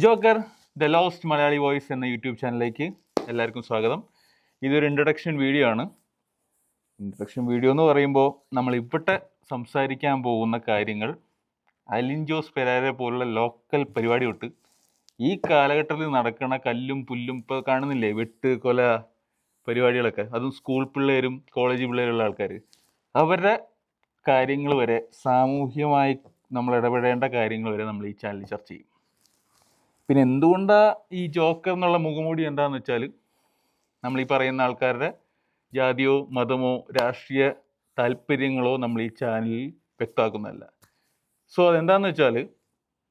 Joker the lost Malayali voice എന്ന YouTube ചാനലിലേക്ക് എല്ലാവർക്കും സ്വാഗതം. ഇതൊരു ഇൻട്രൊഡക്ഷൻ വീഡിയോ ആണ്. ഇൻട്രൊഡക്ഷൻ വീഡിയോ എന്ന് പറയുമ്പോൾ നമ്മൾ ഇവിടെ സംസാരിക്കാൻ പോകുന്ന കാര്യങ്ങൾ അലിൻ ജോസ് പെരേര പോലുള്ള ലോക്കൽ പരിപാടി തൊട്ട് ഈ കാലഘട്ടത്തിൽ നടക്കുന്ന കല്ലും പുല്ലും ഇപ്പോൾ കാണുന്നില്ലേ, വെട്ട് കൊല പരിപാടികളൊക്കെ, അതും സ്കൂൾ പിള്ളേരും കോളേജ് പിള്ളേരുള്ള ആൾക്കാർ, അവരുടെ കാര്യങ്ങൾ വരെ, സാമൂഹ്യമായി നമ്മൾ ഇടപെടേണ്ട കാര്യങ്ങൾ വരെ നമ്മൾ ഈ ചാനലിൽ ചർച്ച ചെയ്യും. പിന്നെ എന്തുകൊണ്ടാണ് ഈ ജോക്കർ എന്നുള്ള മുഖംമൂടി എന്താണെന്ന് വെച്ചാൽ, നമ്മൾ ഈ പറയുന്ന ആൾക്കാരുടെ ജാതിയോ മതമോ രാഷ്ട്രീയ താല്പര്യങ്ങളോ നമ്മൾ ഈ ചാനലിൽ വ്യക്തമാക്കുന്നതല്ല. സോ അതെന്താണെന്ന് വെച്ചാൽ,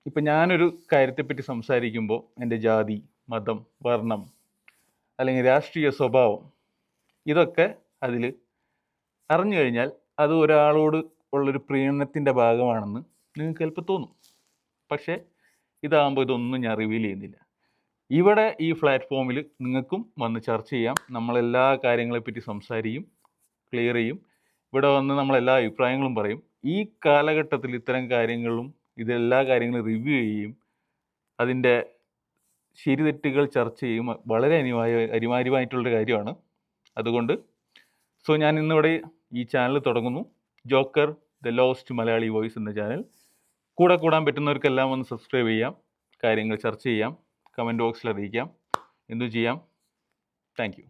ഇപ്പം ഞാനൊരു കാര്യത്തെപ്പറ്റി സംസാരിക്കുമ്പോൾ എൻ്റെ ജാതി, മതം, വർണ്ണം അല്ലെങ്കിൽ രാഷ്ട്രീയ സ്വഭാവം ഇതൊക്കെ അതിൽ അറിഞ്ഞു കഴിഞ്ഞാൽ അത് ഒരാളോട് ഉള്ളൊരു പ്രീണനത്തിൻ്റെ ഭാഗമാണെന്ന് നിങ്ങൾക്ക് ചിലപ്പോൾ തോന്നും. പക്ഷേ ഇതാകുമ്പോൾ ഇതൊന്നും ഞാൻ റിവീൽ ചെയ്യുന്നില്ല. ഇവിടെ ഈ പ്ലാറ്റ്ഫോമിൽ നിങ്ങൾക്കും വന്ന് ചർച്ച ചെയ്യാം. നമ്മളെല്ലാ കാര്യങ്ങളെപ്പറ്റി സംസാരിക്കും, ക്ലിയർ ചെയ്യും. ഇവിടെ വന്ന് നമ്മളെല്ലാ അഭിപ്രായങ്ങളും പറയും. ഈ കാലഘട്ടത്തിൽ ഇത്തരം കാര്യങ്ങളും ഇതെല്ലാ കാര്യങ്ങളും റിവ്യൂ ചെയ്യും, അതിൻ്റെ ശരിതെറ്റുകൾ ചർച്ച ചെയ്യും. വളരെ അനിവാര്യമായിട്ടുള്ളൊരു കാര്യമാണ്. അതുകൊണ്ട് ഞാൻ ഇന്നിവിടെ ഈ ചാനൽ തുടങ്ങുന്നു. Joker the lost Malayali voice എന്ന ചാനൽ. കൂടാൻ പറ്റുന്നവർക്കെല്ലാം ഒന്ന് സബ്സ്ക്രൈബ് ചെയ്യാം, കാര്യങ്ങൾ ചർച്ച ചെയ്യാം, കമൻറ്റ് ബോക്സിൽ അറിയിക്കാം, എന്തും ചെയ്യാം. Thank you.